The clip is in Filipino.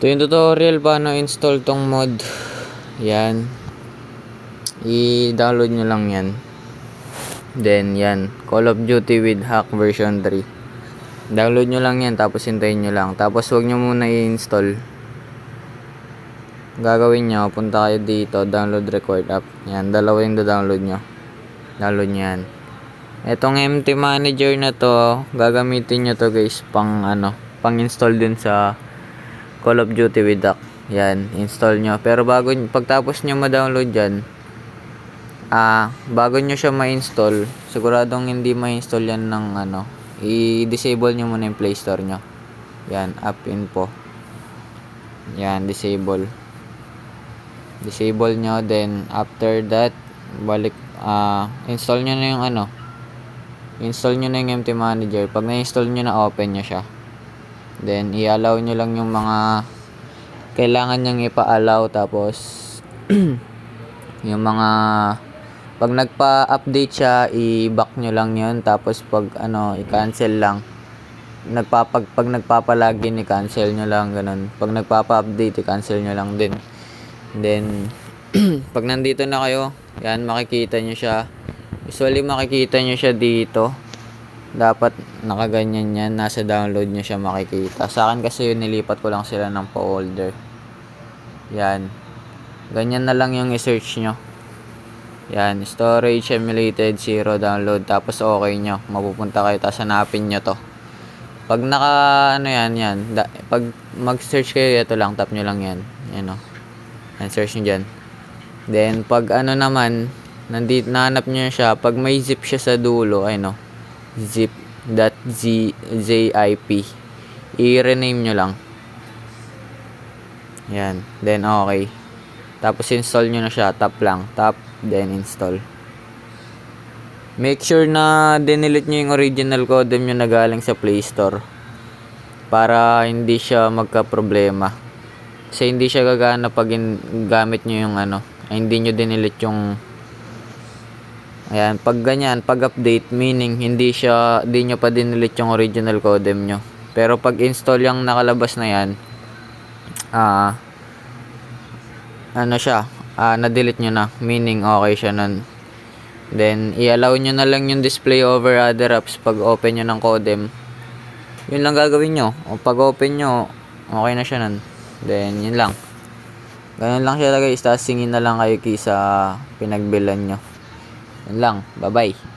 Ito yung tutorial paano install tong mod. Yan. I-download nyo lang yan. Then yan. Call of Duty with Hack version 3. Download nyo lang yan tapos hintayin nyo lang. Tapos huwag nyo muna i-install. Gagawin nyo, punta kayo dito, download record app. Yan, dalawa yung download nyo. Download nyo yan. Etong empty manager na to, gagamitin nyo to guys pang pang-install din sa Call of Duty with Hack. Yan, install nyo. Pero pagtapos nyo ma-download yan, bago nyo siya ma-install, siguradong hindi ma-install yan ng i-disable nyo muna yung Play Store nyo. Yan, app info. Yan, disable nyo. Then after that, install nyo na yung install nyo na yung empty manager. Pag na-install nyo na, open nyo siya. Then i-allow nyo lang yung mga kailangan nyang ipa-allow. Tapos yung mga pag nagpa-update siya, i-back nyo lang yun. Tapos pag i-cancel lang. Pag nagpapa-login, i-cancel nyo lang, ganun. Pag nagpapa-update, i-cancel nyo lang din. Then pag nandito na kayo, yan, makikita nyo siya. Usually makikita nyo siya dito. Dapat nakaganyan yan, nasa download nyo siya makikita. Sa akin kasi yun, nilipat ko lang sila ng folder. Yan, ganyan na lang yung i-search nyo. Yan, storage emulated 0 download. Tapos okay nyo, mapupunta kayo, tapos hanapin nyo to. Pag pag mag-search kayo, ito lang, tap nyo lang yan. Yan o, yan, search nyo dyan. Then pag naman, nandito, nahanap nyo siya. Pag may zip siya sa dulo, zip.zip, i-rename nyo lang. Yan, then okay. Tapos install nyo na siya, tap lang, tap, then install. Make sure na dinelete nyo yung original codem nyo na galing sa Play Store, para hindi siya magka-problema. Kasi hindi siya gagana pag gamit nyo yung hindi nyo dinelete yung pag ganyan, pag update, meaning hindi nyo pa dinelete yung original codem nyo. Pero pag install yung nakalabas na yan, na-delete nyo na, meaning okay siya nun. Then i-allow nyo na lang yung display over other apps pag open nyo ng codem. Yun lang gagawin nyo. O pag open nyo, okay na siya nun. Then yun lang. Ganun lang siya guys. Tapos singin na lang kayo sa pinagbilan nyo. Yun lang. Bye bye.